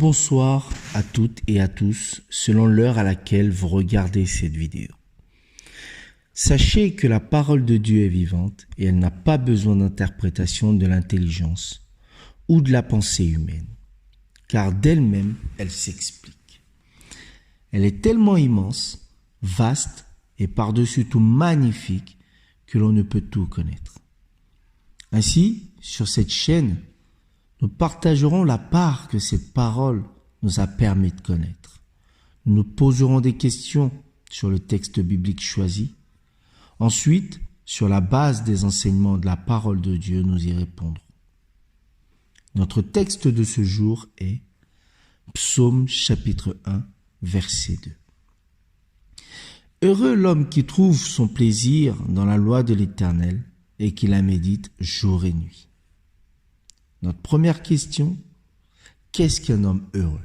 bonsoir à toutes et à tous, selon l'heure à laquelle vous regardez cette vidéo. Sachez que la parole de Dieu est vivante et elle n'a pas besoin d'interprétation de l'intelligence ou de la pensée humaine, car d'elle-même, elle s'explique. Elle est tellement immense, vaste et par-dessus tout magnifique que l'on ne peut tout connaître. Ainsi, sur cette chaîne, nous partagerons la part que cette parole nous a permis de connaître. Nous nous poserons des questions sur le texte biblique choisi. Ensuite, sur la base des enseignements de la parole de Dieu, nous y répondrons. Notre texte de ce jour est Psaume chapitre 1, verset 2. Heureux l'homme qui trouve son plaisir dans la loi de l'Éternel et qui la médite jour et nuit. Notre première question, qu'est-ce qu'un homme heureux?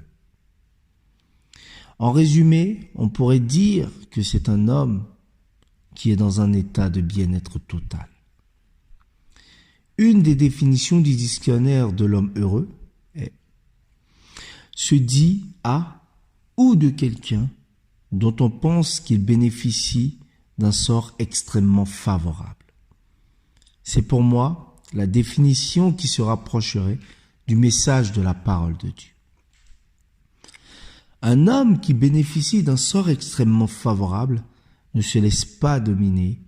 En résumé, on pourrait dire que c'est un homme qui est dans un état de bien-être total. Une des définitions du dictionnaire de l'homme heureux est « se dit à ou de quelqu'un dont on pense qu'il bénéficie d'un sort extrêmement favorable ». C'est pour moi la définition qui se rapprocherait du message de la parole de Dieu. Un homme qui bénéficie d'un sort extrêmement favorable ne se laisse pas dominer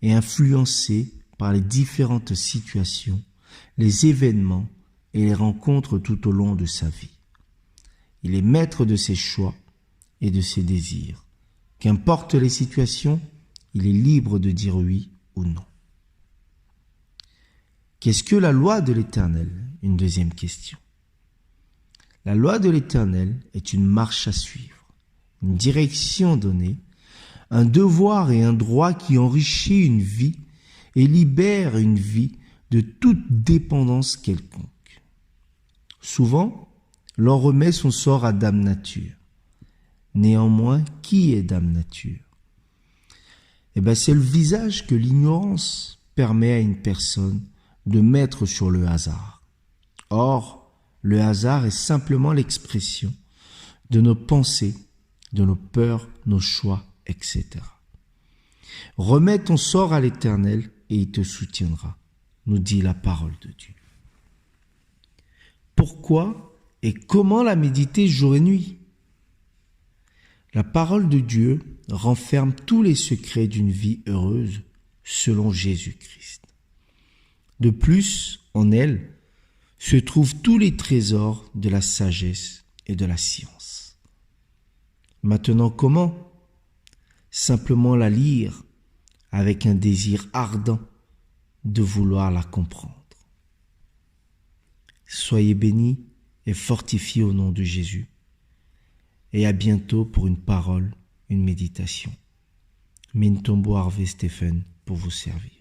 et influencer par les différentes situations, les événements et les rencontres tout au long de sa vie. Il est maître de ses choix et de ses désirs. Qu'importe les situations, il est libre de dire oui ou non. Qu'est-ce que la loi de l'Éternel? Une deuxième question. La loi de l'Éternel est une marche à suivre, une direction donnée, un devoir et un droit qui enrichit une vie et libère une vie de toute dépendance quelconque. Souvent, l'on remet son sort à Dame Nature. Néanmoins, qui est Dame Nature? C'est le visage que l'ignorance permet à une personne de mettre sur le hasard. Or, le hasard est simplement l'expression de nos pensées, de nos peurs, nos choix, etc. Remets ton sort à l'Éternel et il te soutiendra, nous dit la parole de Dieu. Pourquoi et comment la méditer jour et nuit? La parole de Dieu renferme tous les secrets d'une vie heureuse selon Jésus-Christ. De plus, en elle, se trouvent tous les trésors de la sagesse et de la science. Maintenant, comment? Simplement la lire avec un désir ardent de vouloir la comprendre. Soyez bénis et fortifiés au nom de Jésus. Et à bientôt pour une parole, une méditation. Mintombo Harvey Stephen pour vous servir.